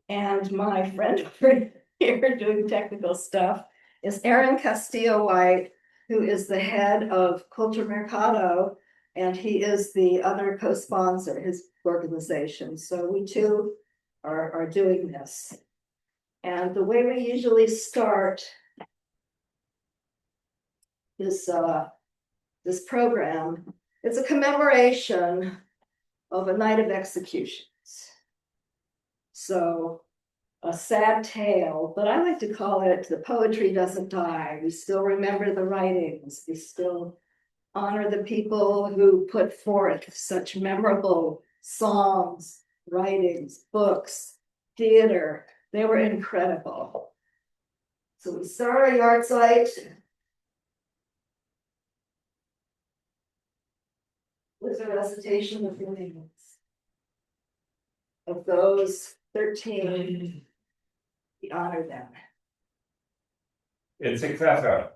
And my friend over here doing technical stuff is Aaron Castillo-White, who is the head of Culture Mercado, and he is the other co-sponsor, his organization. So we too are doing this. And the way we usually start this program, it's a commemoration of a night of executions. So a sad tale, but I like to call it the poetry doesn't die. We still remember the writings. We still honor the people who put forth such memorable songs, writings, books, theater. They were incredible. So we start our yard site with a recitation of the names of those 13. We honor them. Itzik Feffer,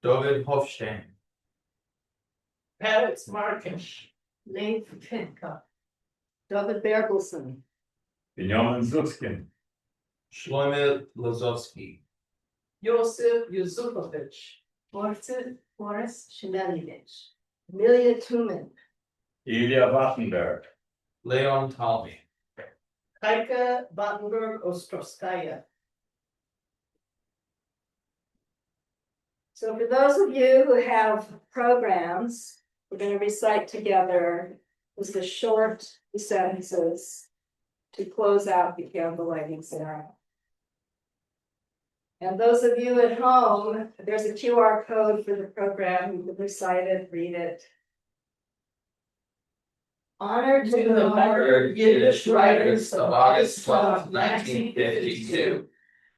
David Hofstein, Alex Markish, Leif Pinka, David Bergelson, Binyamin Zuskin, Shlomo Lazovsky, Yosef Yusufovich, Boris Shemelevich, Amelia Tumen, Ilya Wattenberg, Leon Talby, Heike Battenberg-Ostrovskaya. So for those of you who have programs, we're going to recite together just a short sentences to close out the candle lighting ceremony. And those of you at home, there's a QR code for the program. You can recite it, read it. Honor to the martyred Yiddish writers of August 12, 1952.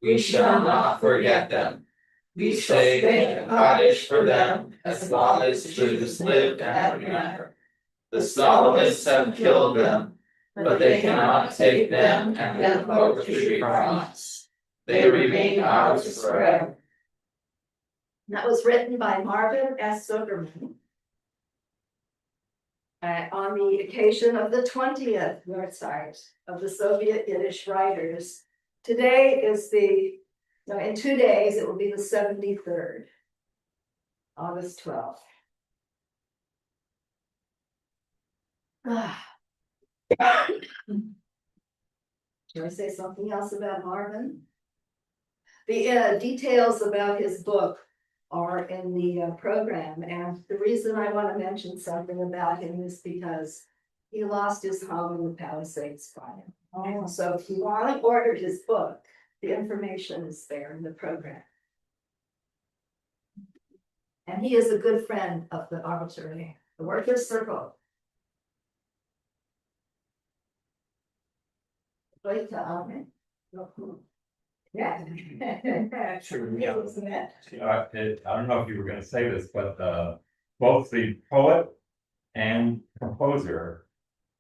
We shall not forget them. We say thank Kaddish for them as long as Jews live and remember. The Stalinists have killed them, but they cannot take them and their poetry from us. They remain ours forever. That was written by Marvin S. Zuckerman on the occasion of the 20th yard site of the Soviet Yiddish writers. Today is in 2 days, it will be the 73rd, August 12th. Can I say something else about Marvin? The details about his book are in the program, and the reason I want to mention something about him is because he lost his home in the Palisades fire. Oh. So if you want to order his book, the information is there in the program. And he is a good friend of the arbitrary, the Workers' Circle. Wait, yeah. Sure, yeah. Isn't it? I don't know if you were going to say this, but both the poet and composer,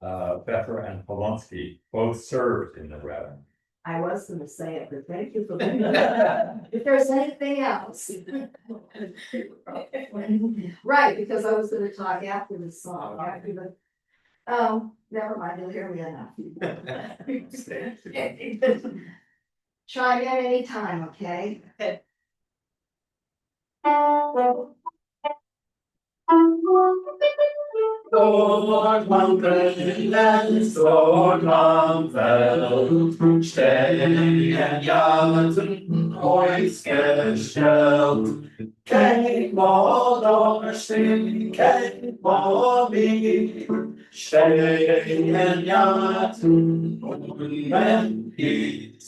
Feffer and Polonsky, both served in the rebellion. I was going to say it, but thank you for bringing it up. If there's anything else. Right, because I was going to talk after the song. After the, never mind, you'll hear me enough. Try again anytime, okay? Dort man brennt, dort man fällt, stehen Jahrten ausgestellt. Kein Wort durchstehen, kein Wort liegen, stehen Jahrten unendlich.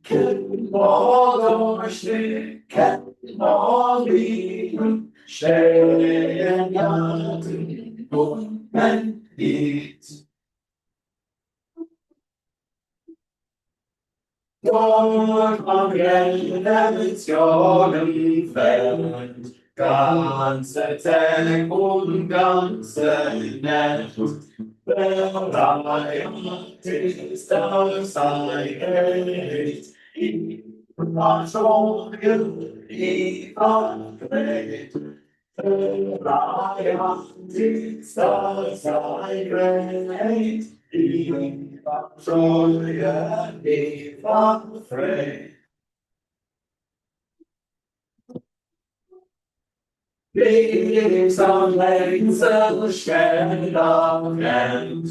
Kein Wort durchstehen, kein Wort liegen, stehen Jahrten unendlich. Dort am Revolutionenfeld, ganze Tag und ganze Nacht, bereit ist das Einheit. Ich war schon ich war bereit, bereit ist das Einheit. Viva Troja, viva Frey. Links und rechts Schwertament,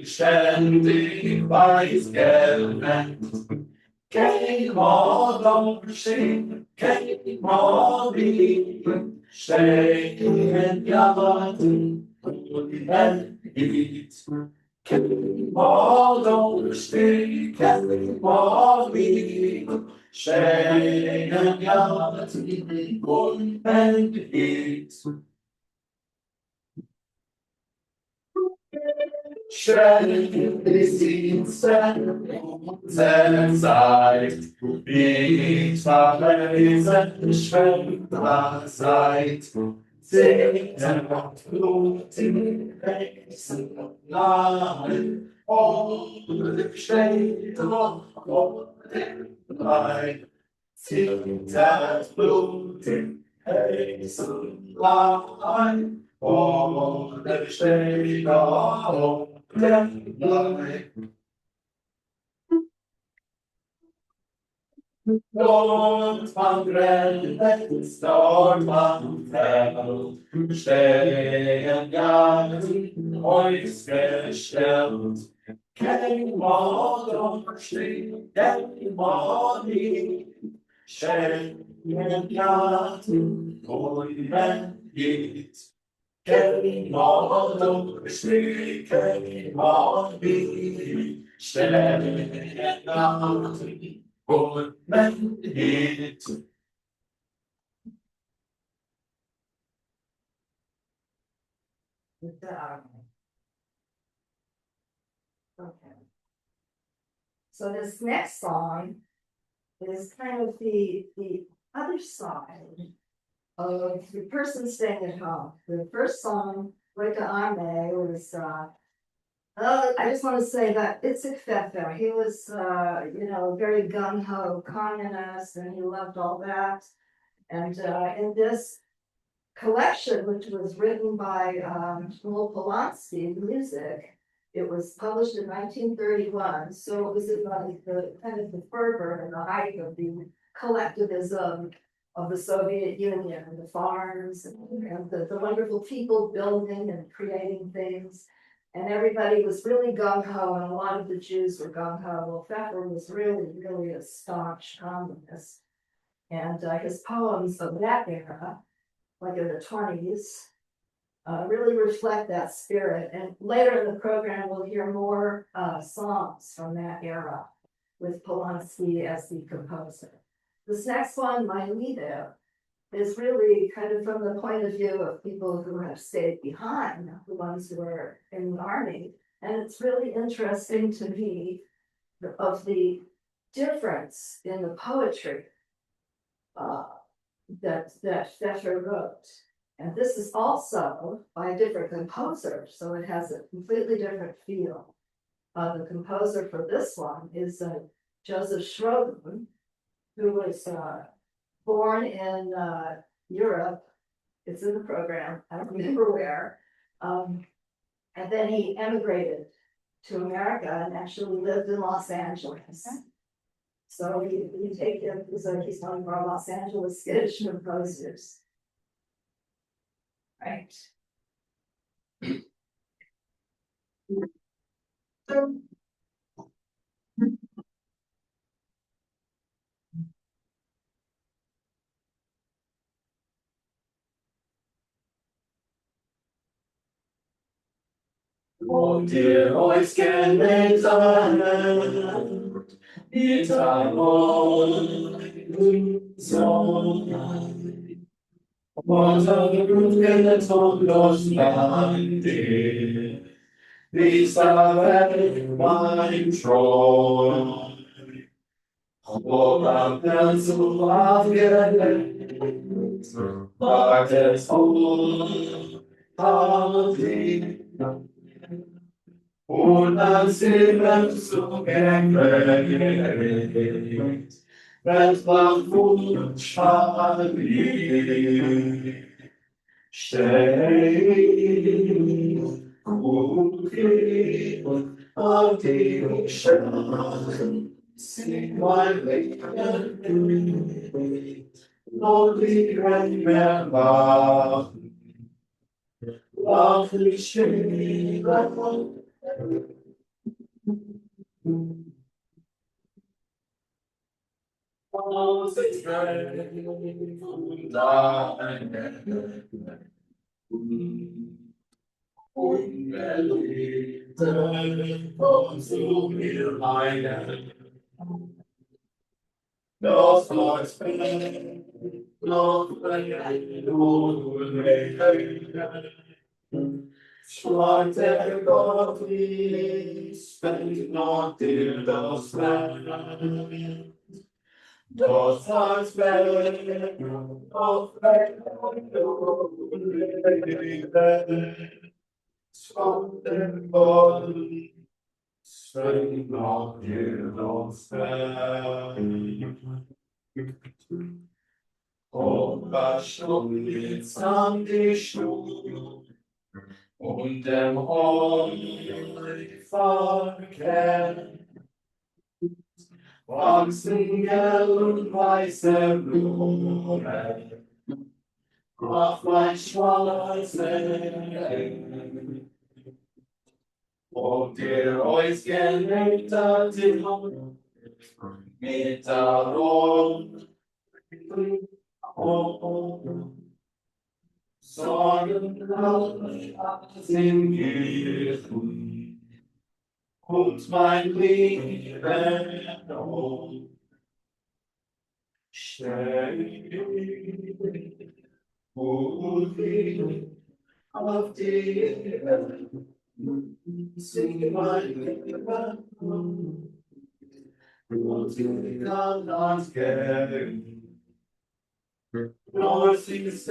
ständig weiß gewählt. Kein Mord stehen, kein Mord stehen, ja, und wenn ich kein Mord stehen, kein Mord stehen, ja, und wenn ich schön ist die Zeit, wie ich verlesen, schwerer seid. Singt Blut in Wechsel nahe, und steht auf dem Leib. Singt Blut in Wechsel nahe, und steht auf dem Leib. Dort man brennt, dort man fällt, stehen Garten ausgestellt. Kein Mord steht, kein Mord stehen Garten und wenn geht. Kein Mord steht, kein Mord stehen Garten. Und wenn geht. With the army. Okay. So this next song is kind of the other side of the person staying at home. The first song, Like Arme, was I just want to say that Itzik Feffer, he was very gung-ho communist and he loved all that. And in this collection, which was written by Shpola Polanski, music, it was published in 1931. So it was in the kind of the fervor and the height of the collectivism of the Soviet Union and the farms and the wonderful people building and creating things. And everybody was really gung-ho, and a lot of the Jews were gung-ho. Well, Feffer was really, really a staunch communist. And his poems of that era, like in the 20s, really reflect that spirit. And later in the program, we'll hear more songs from that era with Polanski as the composer. This next one, My Lieder, is really kind of from the point of view of people who have stayed behind, the ones who are in the army. And it's really interesting to me of the difference in the poetry that Feffer wrote. And this is also by a different composer, so it has a completely different feel. The composer for this one is Joseph Schroeder, who was born in Europe. It's in the program, I don't remember where. And then he emigrated to America and actually lived in Los Angeles. So we take him, he's one of our Los Angeles sketch composers. Right. Und ihr euch kennt die mein Troy. Woran kannst du aufgelegt, wagt es auf dich. Und als Himmel zu erklärt, wird man Wunsch verliebt. Steh Cookie of the ocean, sing my lady, lovely remember, lovely shade. Schwarte Gottlieb, spend not in das Land. Das Herz brennt, auf Schwarte Gottlieb, spend not in das Land. Schon jetzt an die Schnur und dem Heuverkehr wachsen gelb und weiße Blumen auf mein Schwarze. Und ihr euch genähter Timmel mit der Rot. Sorgen sind Gürtel und mein Leben steht auf die Welt, sing mein Leben und ich kann das geben. North is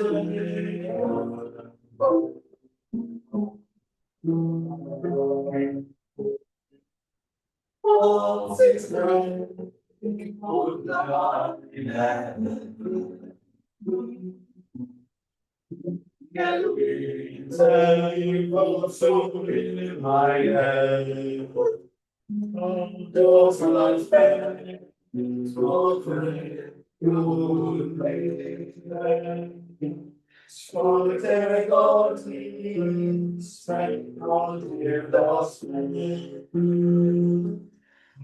all six nine, so in my head. Those lights bad, smoke Solitary Gottlieb, spend on dear das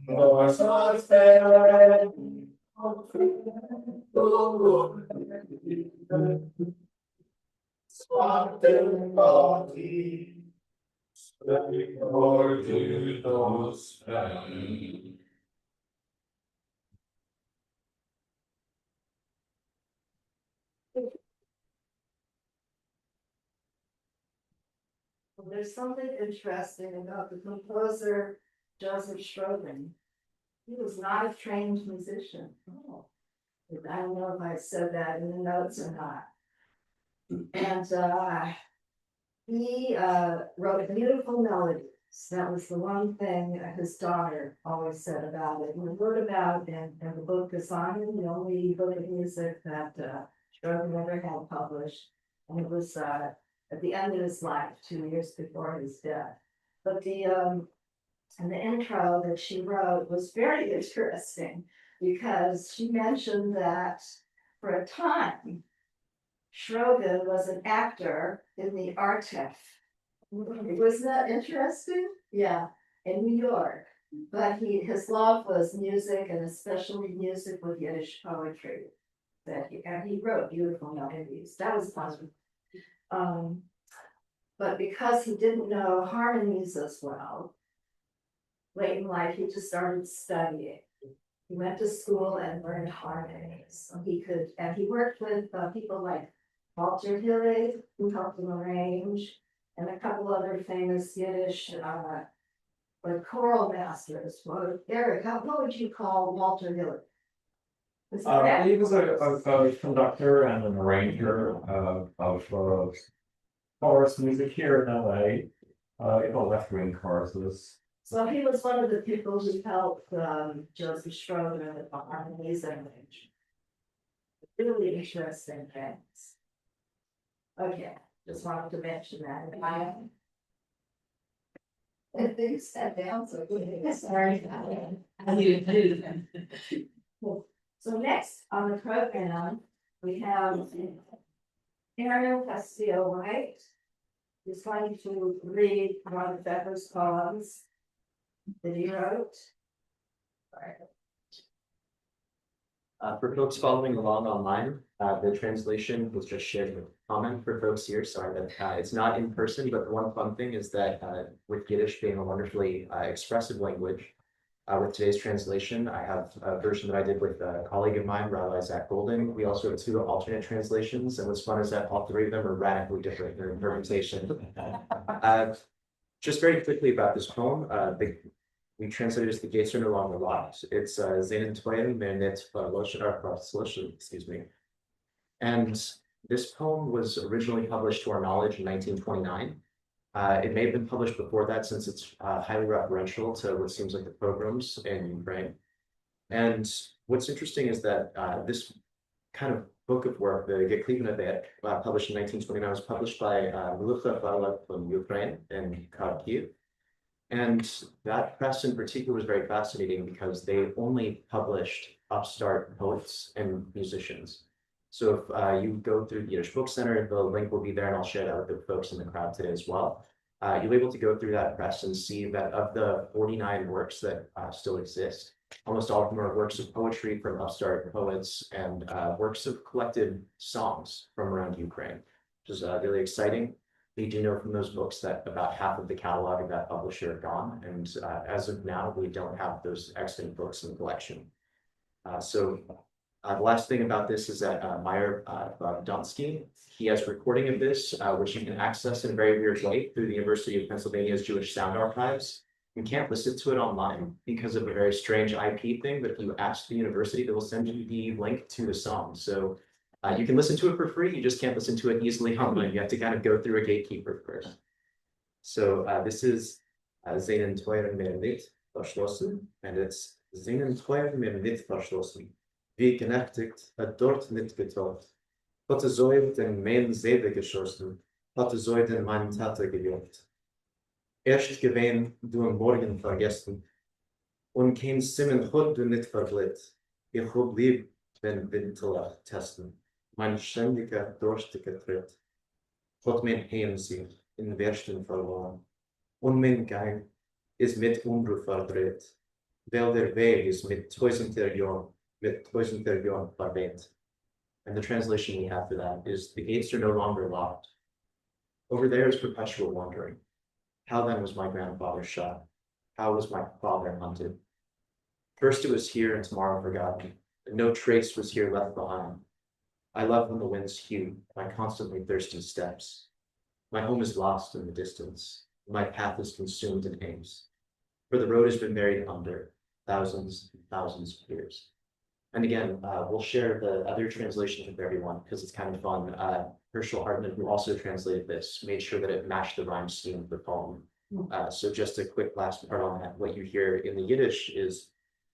was was fair, Solitary Gottlieb, spend on dear das There's something interesting about the composer Joseph Strogan. He was not a trained musician. Oh. I don't know if I said that in the notes or not. And he wrote beautiful melodies. That was the one thing his daughter always said about it. And we wrote about in the book Design, the only book of music that Strogan ever had published. And it was at the end of his life, 2 years before his death. But the intro that she wrote was very interesting because she mentioned that for a time, Strogan was an actor in the Artef. Wasn't that interesting? Yeah, in New York. But his love was music, and especially music with Yiddish poetry. And he wrote beautiful melodies. That was fun. But because he didn't know harmonies as well, late in life he just started studying. He went to school and learned harmonies. So he worked with people like Walter Hillig, who helped him arrange, and a couple other famous Yiddish like choral masters. Well, Eric, what would you call Walter Hillig? He was a conductor and an arranger of chorus music here in LA, left-wing choruses. So he was one of the people who helped Joseph Strogan with the harmonies and really interesting things. Okay, just wanted to mention that. If they sat down, so. Sorry. I do. So next on the program, we have Ariel Castillo White. Who's going to read one of Feffer's poems that he wrote. For folks following along online, the translation was just shared with comment for folks here. Sorry that it's not in person, but the one fun thing is that with Yiddish being a wonderfully expressive language, with today's translation, I have a version that I did with a colleague of mine, Rabbi Zach Golden. We also have 2 alternate translations, and what's fun is that all 3 of them are radically different in their interpretation. Just very quickly about this poem, we translated as "The Gates Are No Longer Locked." It's Zeinen Twain Menet Solution, excuse me. And this poem was originally published to our knowledge in 1929. It may have been published before that since it's highly referential to what seems like the pogroms in Ukraine. And what's interesting is that this kind of book of work, the Geklivenet, published in 1929, was published by Melucha Falak from Ukraine in Kharkiv. And that press in particular was very fascinating because they only published upstart poets and musicians. So if you go through the Yiddish Book Center, the link will be there, and I'll share that with the folks in the crowd today as well. You'll be able to go through that press and see that of the 49 works that still exist, almost all of them are works of poetry from upstart poets and works of collected songs from around Ukraine, which is really exciting. We do know from those books that about half of the catalog of that publisher are gone, and as of now, we don't have those extant books in the collection. The last thing about this is that Meyer Donsky, he has a recording of this, which you can access in a very weird way through the University of Pennsylvania's Jewish Sound Archives. You can't listen to it online because of a very strange IP thing, but if you ask the university, they will send you the link to the song. So you can listen to it for free, you just can't listen to it easily online. You have to kind of go through a gatekeeper first. So this is Zeinen Teuer mir nicht verschlossen, and it's Zeinen Teuer mir nicht verschlossen. Wie genächtigt, dort nicht getraut. Hatte Zoid den mein Seele geschossen, hatte Zoid in meinen Tate gejuckt. Erst gewähn du am Morgen vergessen, und kein Simmen hod du nicht verglitt. Ich hab lieb, wenn Wintelach testen, mein ständiger, durstiger Tritt. Hat mein Heim sich in Wersten verloren, und mein Gang ist mit Unruhe verdreht, weil der Weg ist mit tausender Jahren verweht. And the translation we have for that is, the gates are no longer locked. Over there is perpetual wandering. How then was my grandfather shot? How was my father hunted? First it was here and tomorrow forgotten, but no trace was here left behind. I love when the winds hew my constantly thirsty steps. My home is lost in the distance. My path is consumed in haze. For the road has been buried under thousands and thousands of years. And again, we'll share the other translations with everyone because it's kind of fun. Herschel Hartman, who also translated this, made sure that it matched the rhyme scheme of the poem. So just a quick last part on that. What you hear in the Yiddish is,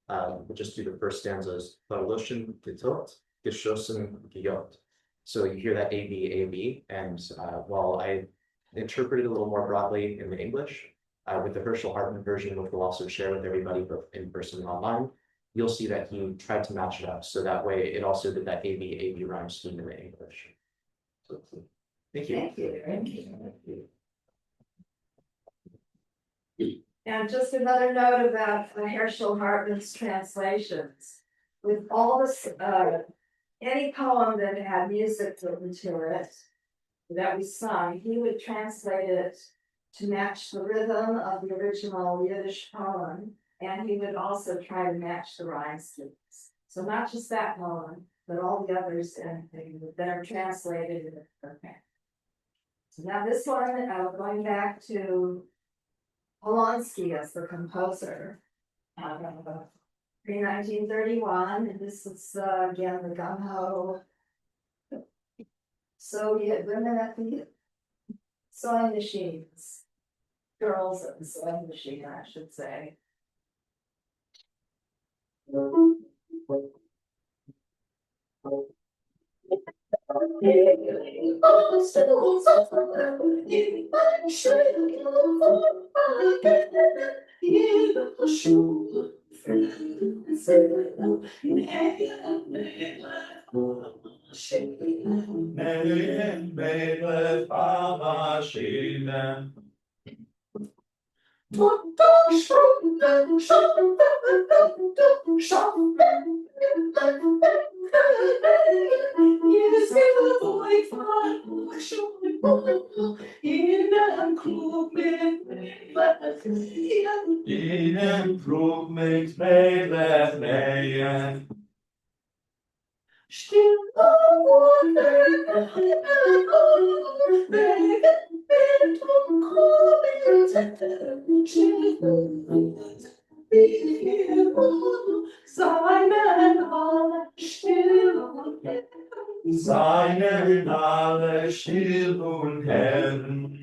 we'll just do the first stanzas. Verloschen getot, geschossen gejot. So you hear that A-B, and while I interpreted a little more broadly in the English, with the Herschel Hartman version, which we'll also share with everybody both in person and online, you'll see that he tried to match it up. So that way it also did that A-B rhyme scheme in the English. So, thank you. Thank you. Thank you. And just another note about Herschel Hartman's translations. With all this, any poem that had music written to it that we sung, he would translate it to match the rhythm of the original Yiddish poem, and he would also try to match the rhyme schemes. So not just that poem, but all the others that are translated. Okay. So now this one, going back to Polonsky as the composer, pre-1931, and this is again the gung-ho Soviet women at the sewing machines, girls at the sewing machine, I should say. Seinen alle still und Herren.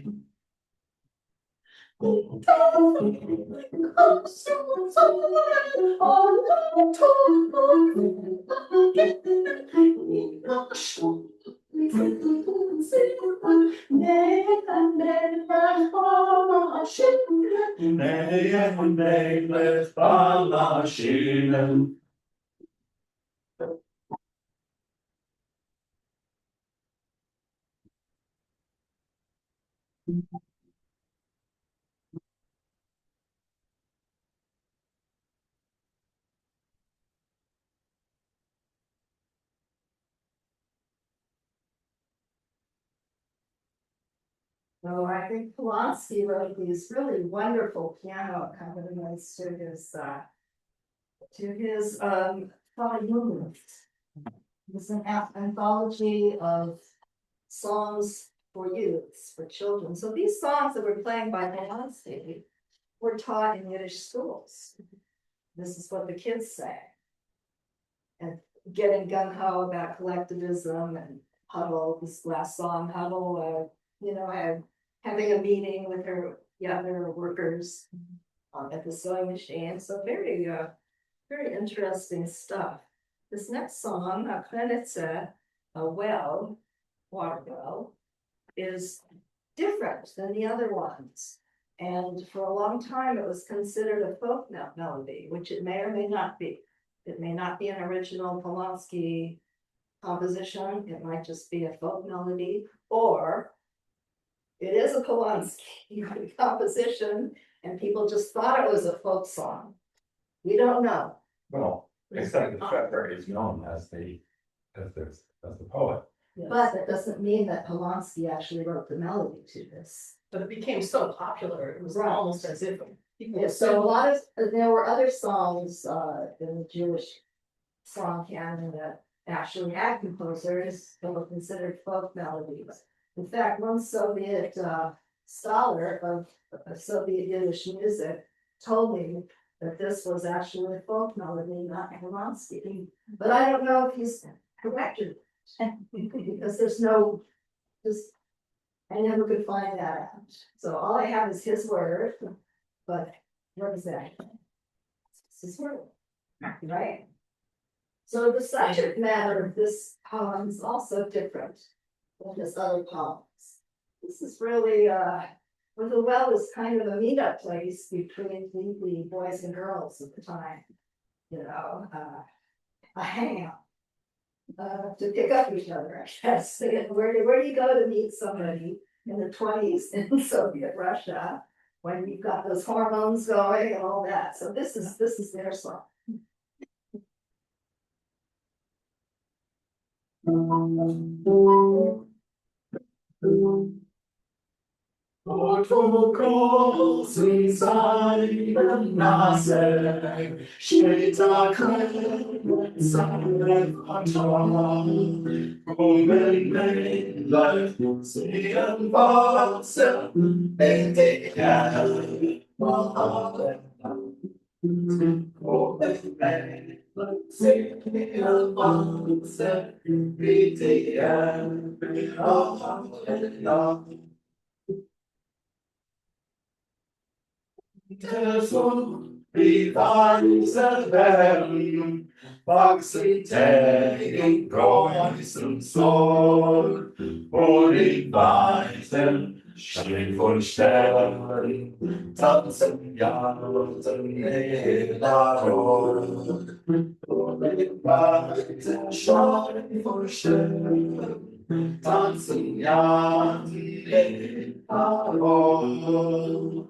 So I think Polanski wrote these really wonderful piano accompaniments to his volume. It's an anthology of songs for youths, for children. So these songs that we're playing by Polanski were taught in Yiddish schools. This is what the kids say. And getting gung-ho about collectivism and Huddle, this last song, Huddle, having a meeting with her younger workers at the sewing machine. So very interesting stuff. This next song, Planet a well, water well, is different than the other ones. And for a long time, it was considered a folk melody, which it may or may not be. It may not be an original Polanski composition. It might just be a folk melody, or it is a Polanski composition, and people just thought it was a folk song. We don't know. Well, except that Feffer is known as the poet. But that doesn't mean that Polanski actually wrote the melody to this. But it became so popular, it was Right. almost as if people. Yeah, so there were other songs in the Jewish song canon that actually had composers that were considered folk melodies. In fact, one Soviet scholar of Soviet Yiddish music told me that this was actually a folk melody, not Polanski. But I don't know if he's correct or because I never could find that out. So all I have is his word, but what is that? It's his word, right? So the subject matter of this poem is also different than his other poems. This is really, well, the well is kind of a meetup place between the boys and girls at the time, a hangout. To pick up each other, I guess. Where do you go to meet somebody in the 20s in Soviet Russia when you've got those hormones going and all that? So this is their song. Protokolls in seinem Nase steht da kein seine Vertrauen. Kommen Männlein sehen was in der Welt. Kommen Männlein sehen was in der Welt. Der Sohn, wie weise werden, wachsen täglich Preußen Sohn, wo die Weiten stehen von Sternen, tanzen Jahren Helaron, wo die Weiten stehen von Sternen, tanzen Jahren Helaron.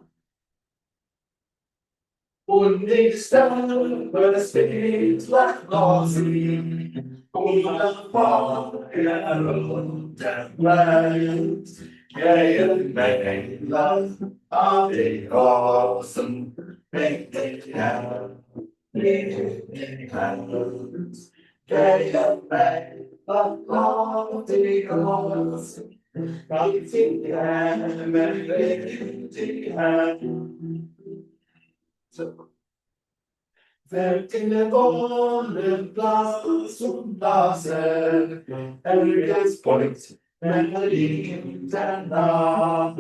Und ich sterbe, es weht nach Osten, nach Feuer und der Welt. Gehen Männlein an die Rosen, mit den Herren, mit den Herren. Gehen Männlein an die Rosen, mit den Herren, mit den Herren. Wer in der Wohnen Blas und Blase, Elges Point, Berlin der Nacht,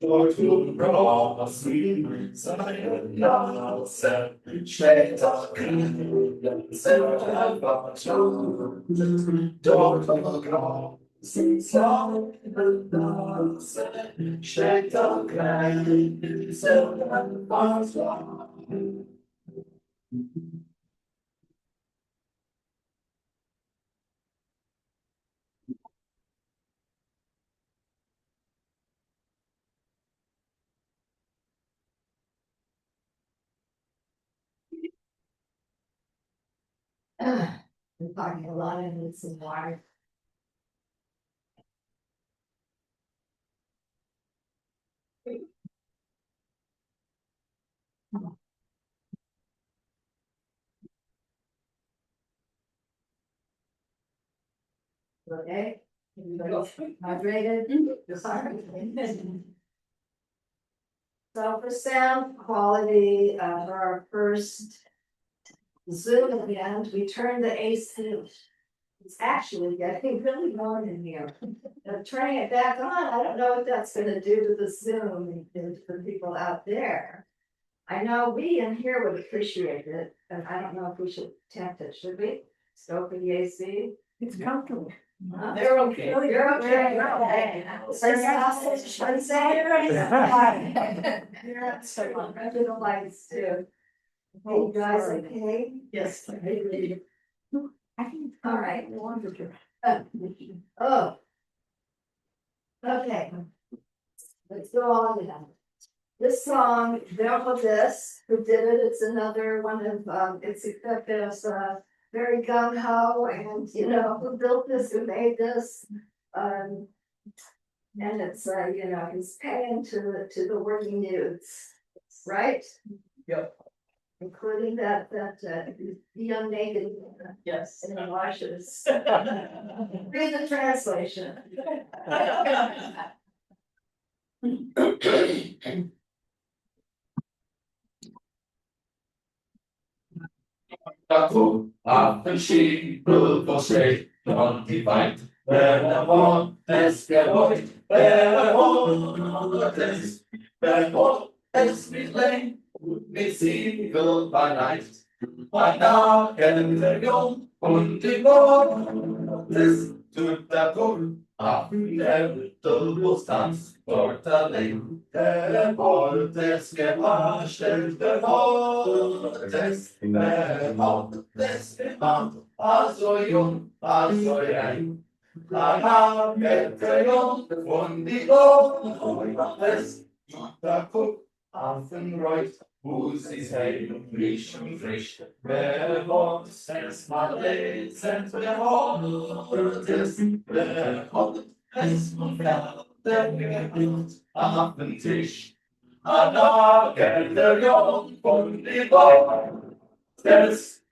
dort wo Rosen seine Nase, später Grenzen erwartet, dort wo Rosen seine Nase, später Grenzen erwartet. I'm talking a lot and need some water. Okay, everybody hydrated? So for sound quality, for our first Zoom event, we turned the AC. It's actually getting really warm in here. Turning it back on, I don't know what that's gonna do to the Zoom and for people out there. I know we in here would appreciate it, and I don't know if we should tempt it, should we? Go for the AC? It's comfortable. Huh? They're okay. You're okay, you're okay. Say sausage, one say. You're so on, under the lights too. Hey, you guys, okay? Yes. All right. Oh. Okay. Let's go on now. This song, this, who did it, it's another one of, Itzik Feffer's, very gung ho, and you know, who built this, who made this. And it's, you know, he's paying to the working youths, right? Yep. Including that young naked Yes. in the washes. Read the translation. Dazu haben sie Bürgersteht und die Weid, wer Wort es gewollt, wer Wort es mit Lein und mit Siegel bei Nacht, bei Nachen der Jung und die Wort es tut der Kuhl, auf der Turbustanz dort allein. Der Wort es gemacht, der Wort es gemacht, also jung, also rein. Danach wird der Jung von die Wort es der Kuhl, auf den Reut, wo sie sein, frisch und frisch. Wer Wort es mal lesen, wer Wort es und der Geburt auf den Tisch. Anna kennt der Jung von die Wort des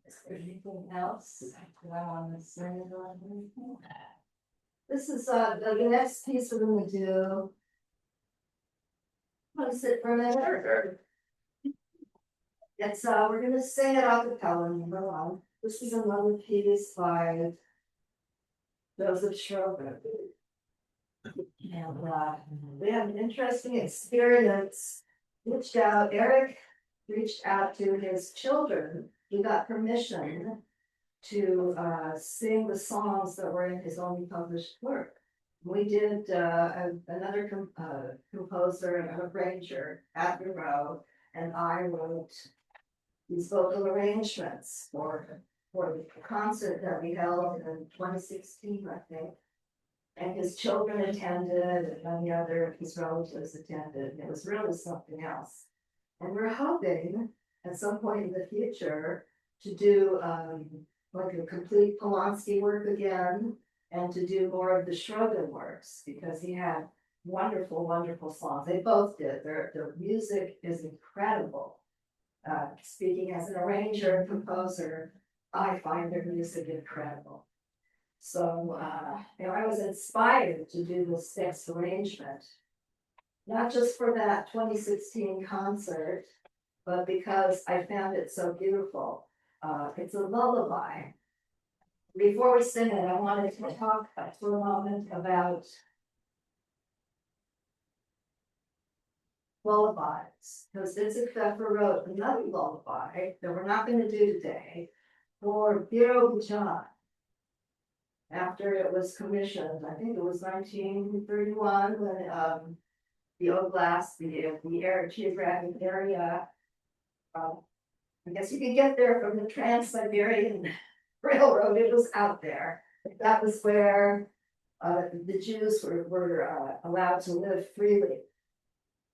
Is there anything else that I want to say about anything? This is the next piece we're gonna do. I'm gonna sit for a minute. It's we're gonna sing it a cappella, number one. This is another piece by Joseph Schroeder. And we had an interesting experience. Eric reached out to his children. He got permission to sing the songs that were in his only published work. We did another composer and arranger, Adler Rowe, and I wrote these vocal arrangements for the concert that we held in 2016, I think. And his children attended, and many other of his relatives attended. And it was really something else. And we're hoping at some point in the future to do like a complete Polanski work again, and to do more of the Schroeder works, because he had wonderful, wonderful songs. They both did. Their music is incredible. Speaking as an arranger and composer, I find their music incredible. So, I was inspired to do this next arrangement, not just for that 2016 concert, but because I found it so beautiful. It's a lullaby. Before we sing it, I wanted to talk for a moment about lullabies, because Itzik Feffer wrote another lullaby that we're not going to do today for Birobidzhan. After it was commissioned, I think it was 1931, when the Oblast, the geographic area, I guess you could get there from the Trans-Siberian Railroad. It was out there. That was where the Jews were allowed to live freely.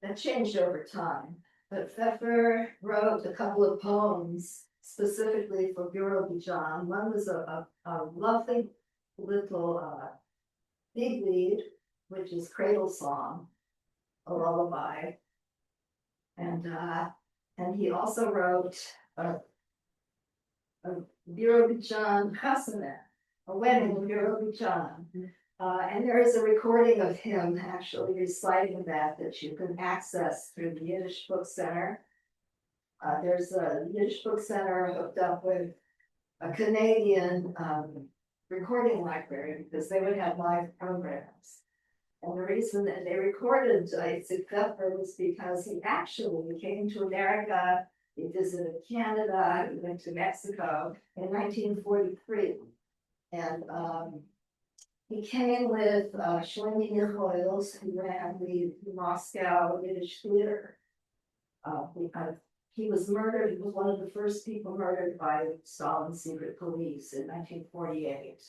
That changed over time. But Feffer wrote a couple of poems specifically for Birobidzhan. One was a lovely little big lead, which is cradle song, a lullaby, and he also wrote a Birobidzhan Hasanet, a wedding in Birobidzhan, and there is a recording of him actually reciting that you can access through the Yiddish Book Center. There's a Yiddish Book Center hooked up with a Canadian recording library, because they would have live programs. And the reason that they recorded Itzik Feffer was because he actually came to America, he visited Canada, he went to Mexico in 1943. And he came with Shlomi Nichols, who ran the Moscow Yiddish Theater. He was murdered. He was one of the first people murdered by Stalin's secret police in 1948.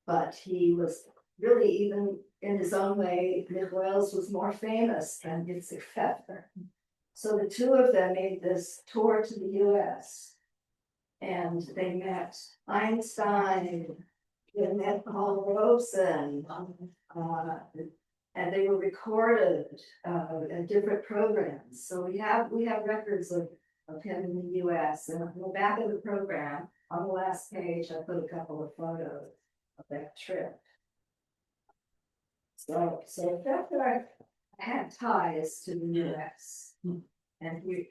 But he was really, even in his own way, Nichols was more famous than Itzik Feffer. So the two of them made this tour to the US, and they met Einstein, they met Paul Robeson, and they were recorded in different programs. So we have records of him in the US. And on the back of the program, on the last page, I put a couple of photos of that trip. So Feffer had ties to the US, and he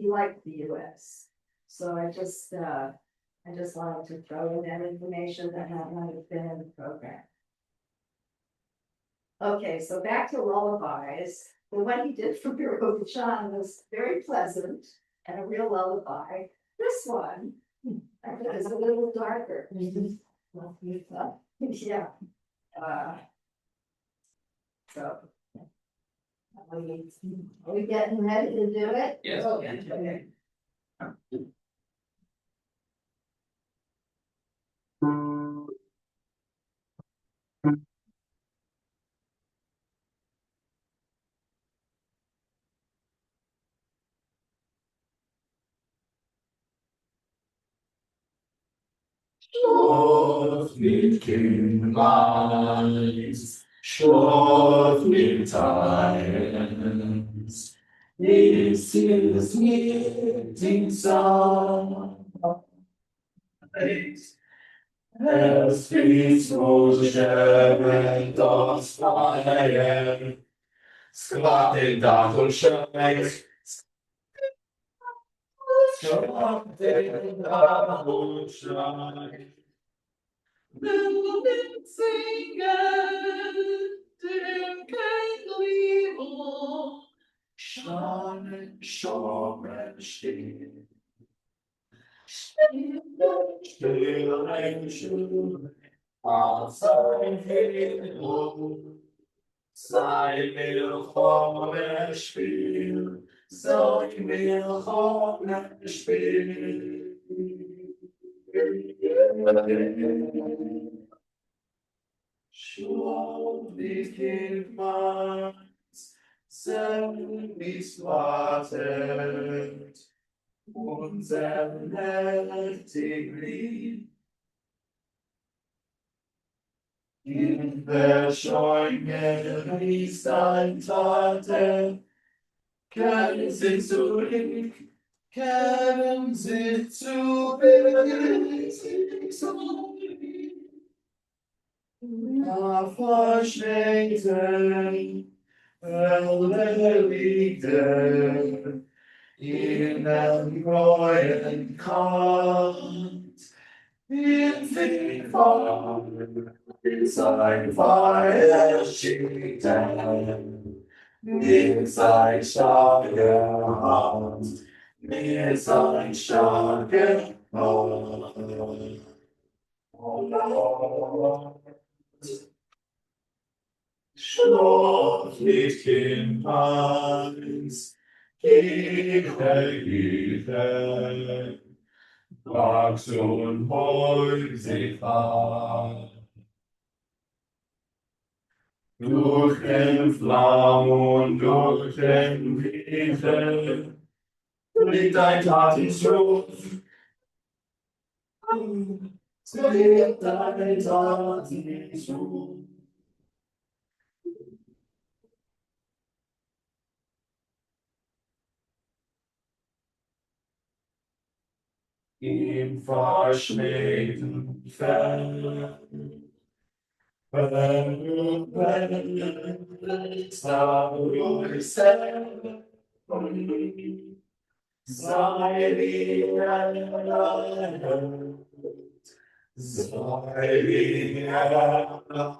liked the US. So I just wanted to throw in that information that might have been in the program. Okay, so back to lullabies. The one he did for Birobidzhan was very pleasant and a real lullaby. This one, I think, is a little darker. Yeah. So, are we getting ready to do it? Yes. Okay. Schlaf mit Kindleins, schlaf mit eins. Dies ist mir die Zeit. Es ist wohl sterben das Feiern. Sklaven Dach und Scheiß. Wilden singen, dem kein Liebe, Schalen, Schorben stehen. Stillen, Schulen, als ein Himmel, sei willkommen Spiel, sei willkommen Spiel. Schon wie Kind meins, selbst wartet, unser mächtig Lied. In der Scheune ist ein Taten, kehren Sie zurück, kehren Sie zurück, kehren Sie zurück. Verschmähten, erledigten, in den neuen Kant, in sie fahren, in sein Feuer schieten, in sein starke Hand, in sein starke Hand. Schlaf nicht in Angst, gegen Hilfe, wachs und beug sich an. Durch den Flamm und durch den Wiese liegt ein Tatenschutz. Liegt ein Tatenschutz. Im verschmähten Feld, wenn du brennst, ruhig selbst, sei wie ein Land, sei wie ein Land.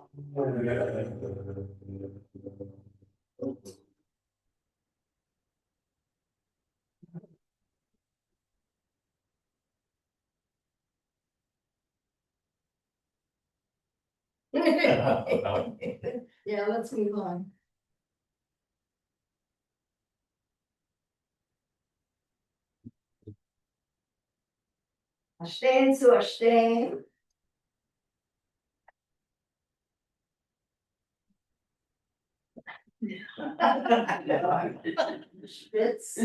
Yeah, let's move on. Stehen zu stehen. Spitz.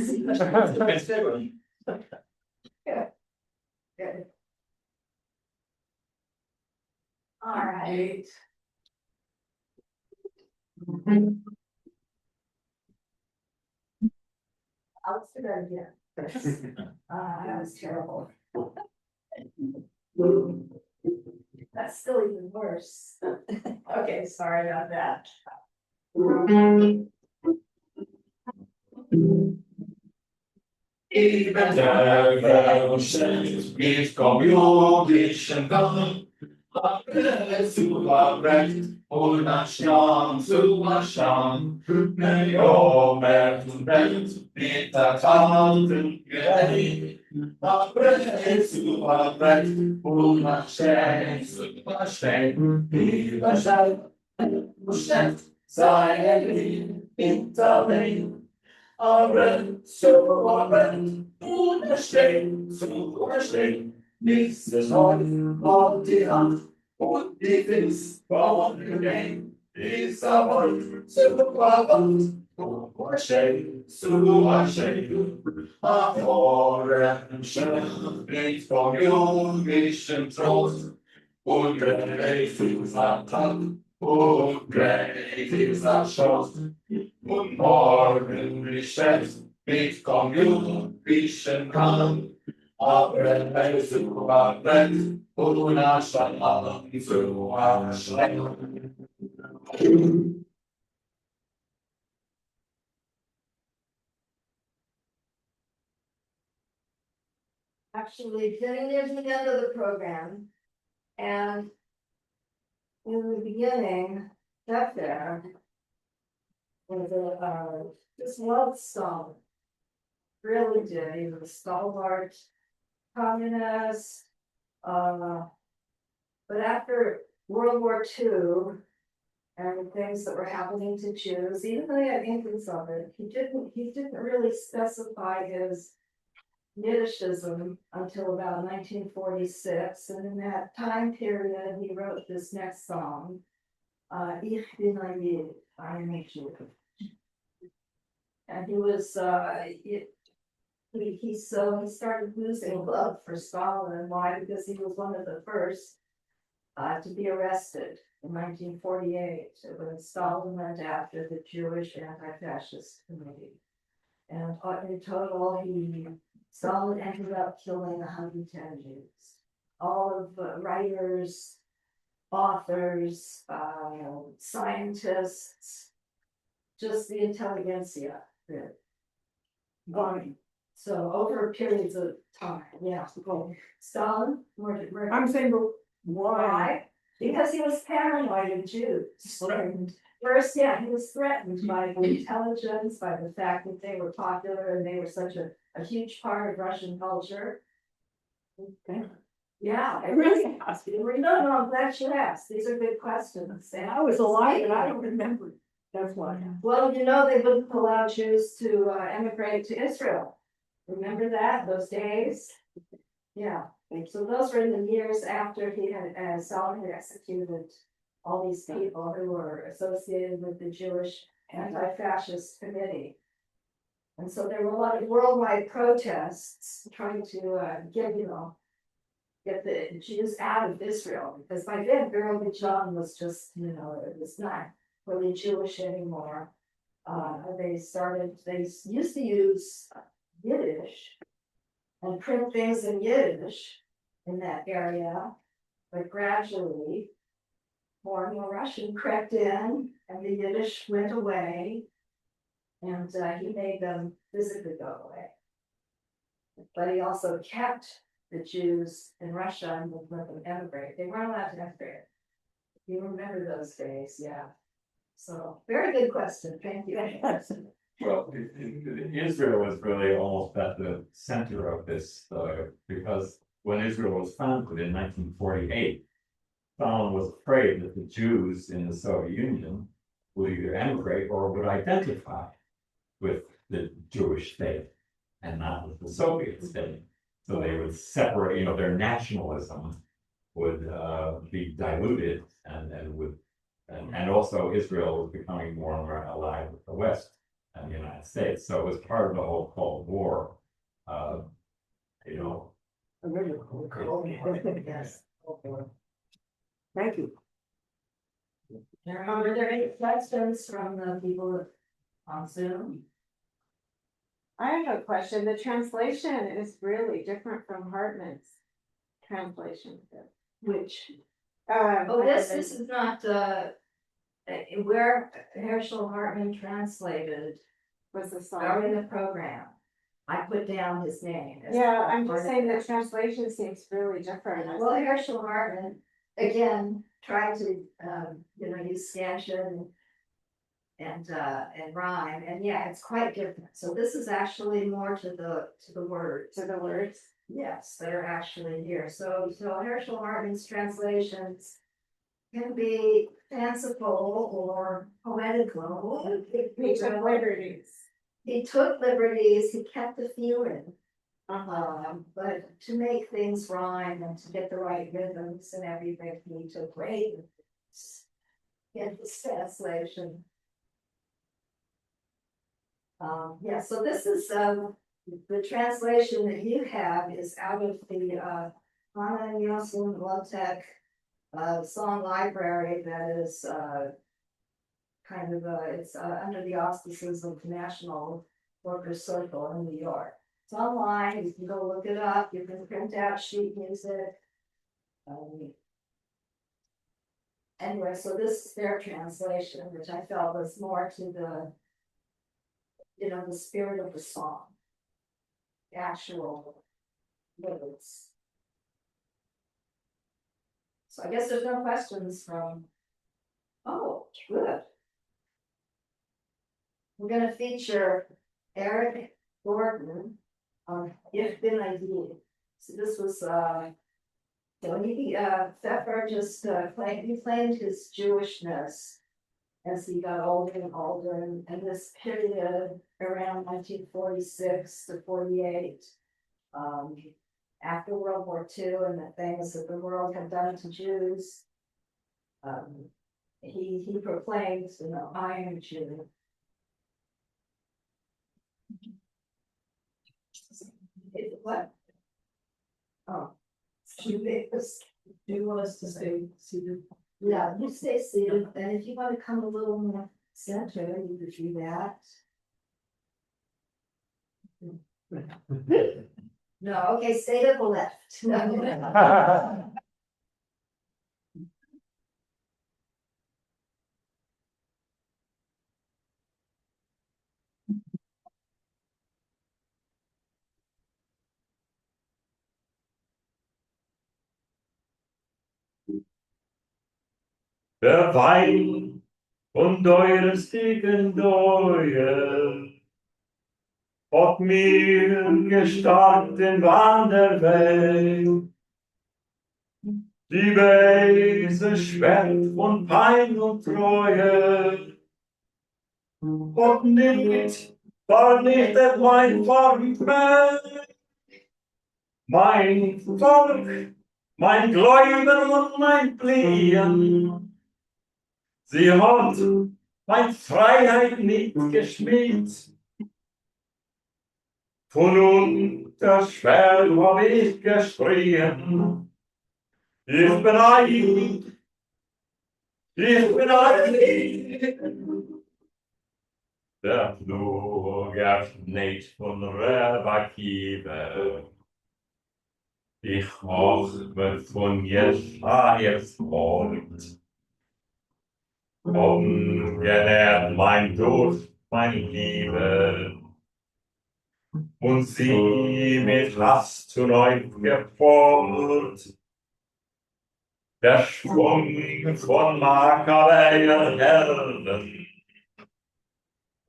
Good. All right. Let's do that again. That was terrible. That's still even worse. Okay, sorry about that. Even der Weltschend mit kommunistischen Gang, zu Recht und Anstand zu Anstand, Millionen Welt mit der kalten Gerät, zu Recht und Anstand zu Anstand, überschreibt und steht sein Leben hinterlegt. Amen, so amen, unterstehen, zu unterstehen, nichts ist heute, und die Hand, und die Fiss, von dem, ist aber zu verwandt, unterstehen, zu unterstehen, erfordern, nicht vom jüngischen Trost, und gleich ist Tag, und gleich ist Schoß. Und morgen beschäftigt mit kommunistischen Kram, aber es zu verbrennt und anstatt zu erschrecken. actually getting near the end of the program. And in the beginning, that there was this love song. Really did, he was a stalwart communist. But after World War II and the things that were happening to Jews, even though he had inklings of it, he didn't really specify his Yiddishism until about 1946, and in that time period, he wrote this next song, Ich bin ein Yid, I am a Jew. And he was, he started losing love for Stalin. Why? Because he was one of the first to be arrested in 1948 when Stalin went after the Jewish Anti-Fascist Committee. And in total, Stalin ended up killing 110 Jews. All of the writers, authors, scientists, just the intelligentsia. So over periods of time, yeah. Stalin, I'm saying, but why? why? Because he was paranoid of Jews. First, yeah, he was threatened by the intelligence, by the fact that they were popular and they were such a huge part of Russian culture. Okay. Yeah, I really asked you. No, I'm glad you asked. These are good questions. And I was alive and I don't remember. That's why. well, they wouldn't allow Jews to emigrate to Israel. Remember that, those days? Yeah, so those were in the years after he had, Stalin had executed all these people who were associated with the Jewish Anti-Fascist Committee. And so there were a lot of worldwide protests trying to get the Jews out of Israel, because by then Azerbaijan was just, it was not really Jewish anymore. They used to use Yiddish and print things in Yiddish in that area, but gradually more and more Russian crept in and the Yiddish went away, and he made them physically go away. But he also kept the Jews in Russia and would let them emigrate. They weren't allowed to emigrate. You remember those days, yeah. So, very good question, thank you. Well, Israel was really almost at the center of this, because when Israel was founded in 1948, Stalin was afraid that the Jews in the Soviet Union would either emigrate or would identify with the Jewish state and not with the Soviet state. So they would separate, their nationalism would be diluted and also Israel was becoming more and more allied with the West and the United States. So it was part of the whole Cold War. Yes. Thank you. Are there any questions from the people on Zoom? I have a question. The translation is really different from Hartman's translation. Which, Oh, this is not, where Herschel Hartman translated was the during song. the program. I put down his name. as Yeah, part I'm of just saying the it. translation seems really different. Well, Herschel Hartman, again, tried to, use scansion and rhyme, and yeah, it's quite different. So this is actually more to the words. To the words. Yes, they're actually here. So Herschel Hartman's translations can be fanciful or poetical. He took liberties. He took liberties, he kept the feeling. But to make things rhyme and to get the right rhythms and everything, he took great in his translation. Yeah, so this is the translation that you have is out of the Anna Nielsen Lotek song library that is it's under the auspices of the National Workers Circle in New York. It's online, you can go look it up, you can print out sheet music. Anyway, so this is their translation, which I felt was more to the the spirit of the song. The actual minutes. So I guess there's no questions from. Oh, good. We're gonna feature Eric Gordon on Ich bin Idee. So this was, so Feffer just he claimed his Jewishness as he got older and older, and this period around 1946 to 48, after World War II and the things that the world had done to Jews, he proclaimed, I am a Jew. What? Oh. Do you want us to stay seated? Yeah, you stay seated, and if you want to come a little more center, you could do that. No, okay, stay to the left. No. Der Wein und eures dicken Deue hat mir gestarkt den Wanderweg. Die Weise Schwert von Pein und Treue hat nicht vernichtet mein Volk, mein Volk, mein Gläuben und mein Flehen. Sie hat mein Freiheit nicht geschmäht. Von unter Schwert hab ich geschrien. Ich bin ein, ich bin ein. Der Flug erschneit von Rebakive. Ich hochme von Jeschaias Wort. Genährt mein Durst, meine Liebe, und sie mit Hass zu neu geformt. Der Schwung von Makkabäer Helden,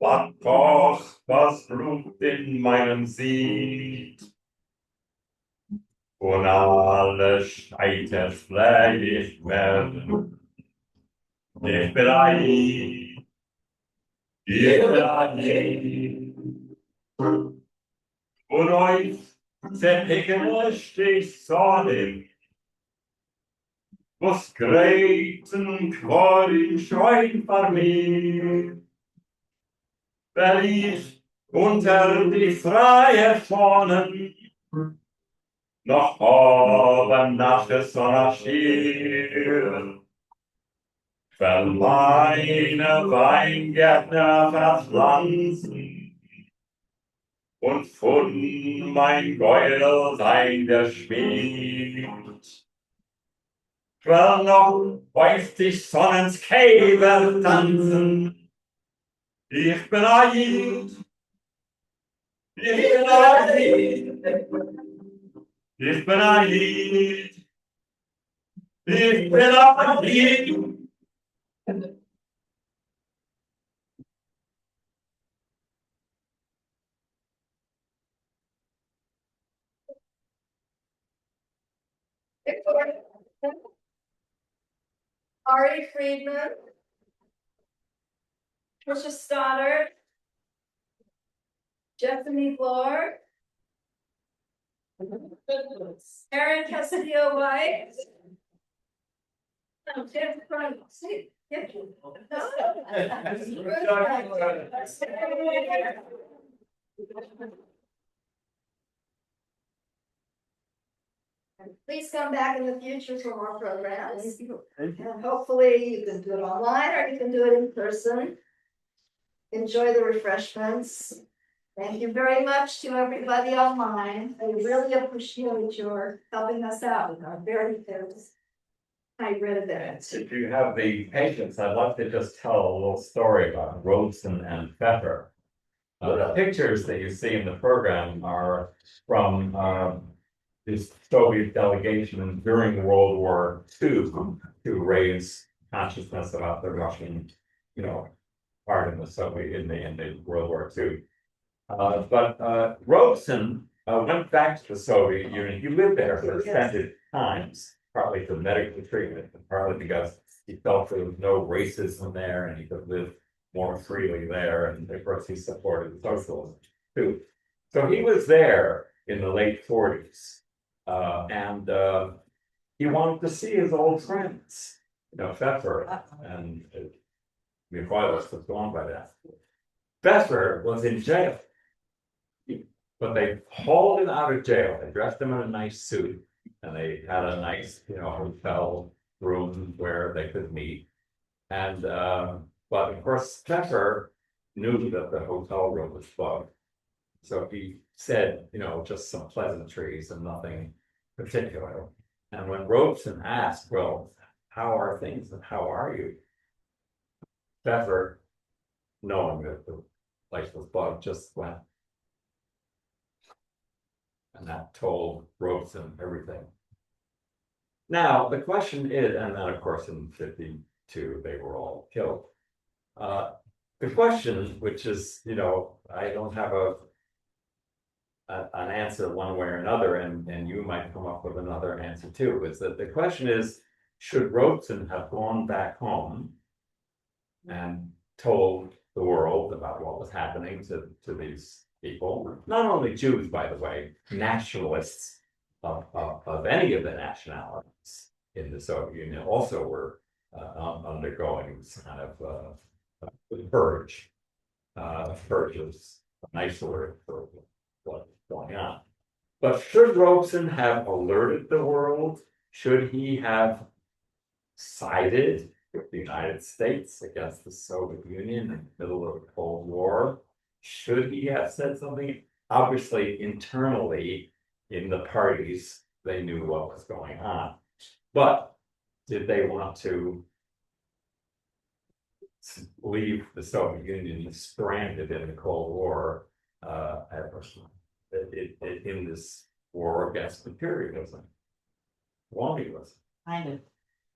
was kocht das Blut in meinem Sied, und alle Scheiter schlägig werden. Ich bin ein, und euch zerpicken stich Sonne, was greiten Quorin schreien vor mir, wenn ich unter die freie Fahnen noch oben nach der Sonne stehe. Weil meine Weingärtner verpflanzen und von mein Geuel sein der Schmied. Weil noch weiß die Sonnens Käfer tanzen. Ich bin Aid. Ich bin Aid. Ich bin Aid. Ich bin Aid. Ari Friedman, Trisha Stoddard, Stephanie Bloor, Erin Castillo White. Tim Crump. See? Yeah. Please come back in the future for more programs. And hopefully you can do it online or you can do it in person. Enjoy the refreshments. Thank you very much to everybody online. I really appreciate your helping us out with our very hybrid event. If you have the patience, I'd like to just tell a little story about Robeson and Feffer. The pictures that you see in the program are from this Soviet delegation during World War II to raise consciousness about the Russian, part in the Soviet in the World War II. But Robeson went back to the Soviet Union. He lived there for extended times, partly for medical treatment, and partly because he felt there was no racism there and he could live more freely there. And of course, he supported socialism too. So he was there in the late 40s, and he wanted to see his old friends, Feffer and Mikhailos was gone by that. Feffer was in jail, but they hauled him out of jail. They dressed him in a nice suit, and they had a nice, hotel room where they could meet. And but of course, Feffer knew that the hotel room was booked, so he said, just some pleasantries and nothing particular. And when Robeson asked, "Well, how are things and how are you?" Feffer, knowing that the place was bugged, just went. And that told Robeson everything. Now, the question is, and then of course in 52, they were all killed. The question, which is, I don't have an answer one way or another, and you might come up with another answer too, is that the question is, should Robeson have gone back home and told the world about what was happening to these people, not only Jews, by the way, nationalists of any of the nationalities in the Soviet Union also were undergoing this kind of purge. Purge is a nice word for what's going on. But should Robeson have alerted the world? Should he have sided with the United States against the Soviet Union in the middle of the Cold War? Should he have said something? Obviously, internally in the parties, they knew what was going on. But did they want to leave the Soviet Union stranded in the Cold War in this war against imperialism, colonialism? Kind of.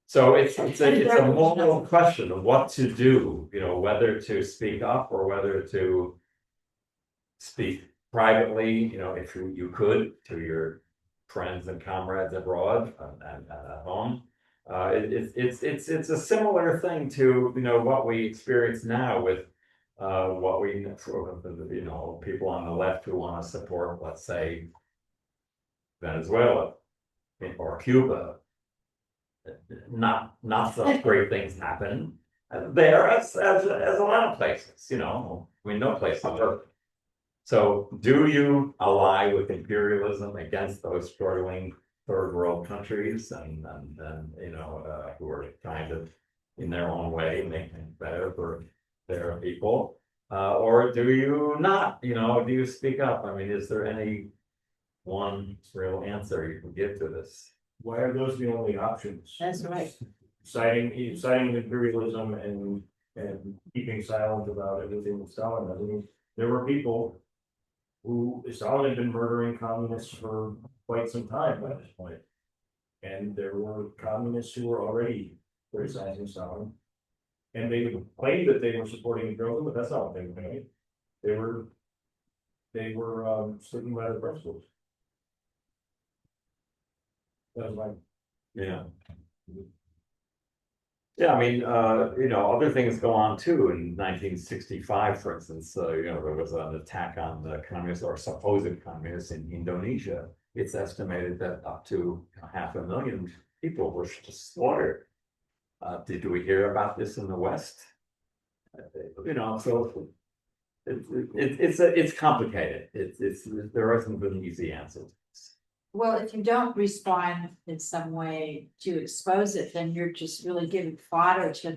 So it's a moral question of what to do, whether to speak up or whether to speak privately, if you could, to your friends and comrades abroad and at home. It's a similar thing to what we experience now with what we people on the left who want to support, let's say, Venezuela or Cuba. Not such great things happen there as a lot of places. No place on earth. So, do you ally with imperialism against those struggling third world countries and who are kind of in their own way making it better for their people, or do you not? Do you speak up? I mean, is there any one real answer you can give to this? Why are those the only options? That's right. Citing imperialism and keeping silent about everything with Stalin. I mean, there were people who Stalin had been murdering communists for quite some time at this point. And there were communists who were already criticizing Stalin. And they claimed that they were supporting imperialism, but that's not what they were doing. They were sticking by their principles. That was like, Yeah. Yeah, I mean, other things go on too. In 1965, for instance, there was an attack on the communists or supposed communists in Indonesia. It's estimated that up to 500,000 people were just slaughtered. Did we hear about this in the West? So it's complicated. There isn't an easy answer. Well, if you don't respond in some way to expose it, then you're just really giving fodder to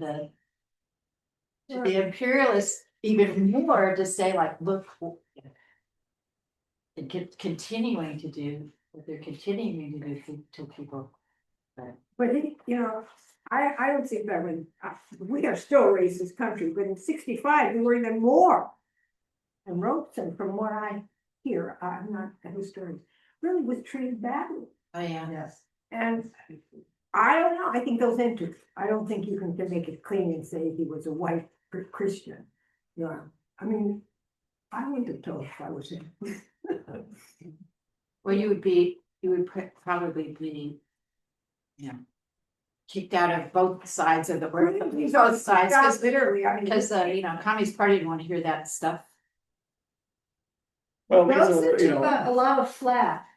the imperialists even more to say, like, look, and continuing to do what they're continuing to do to people. But I don't think that we are still a racist country, but in 65, we were even more. And Robeson, from what I hear, I'm not a historian, really was treated badly. Oh, yeah. Yes. And I don't know, I think goes into it. I don't think you can make it clean and say he was a white Christian. You know, I mean, I wouldn't have told if I was him. Well, you would probably be, you know, kicked out of both sides of the word, both sides, Yeah, literally, I mean. because, you know, Communist Party didn't want to hear that stuff. Well, these Wilson are, you took know, a lot of flack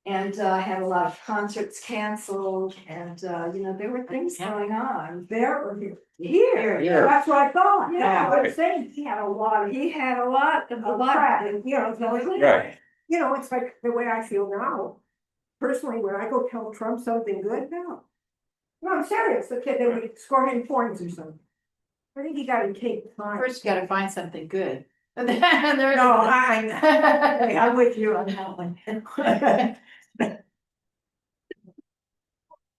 and had a lot of concerts canceled and, you know, there were things Yeah. going on. There or here? Here, Yeah. That's what I thought. Yeah. I was saying, he had a lot of. he had a lot, Crap, and, you know, right, you know, it's like the way I feel now. Personally, when I go tell Trump something good, no. No, I'm serious, the kid, they would score him points or something. I think you gotta take the time. First, you gotta find something good. And then there's. No, I'm with you on that one.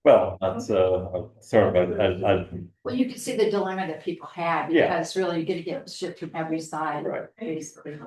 well, that's sort of a, Well, you can see the dilemma that people have, Yeah. because really you're gonna get shit from every side, right. basically.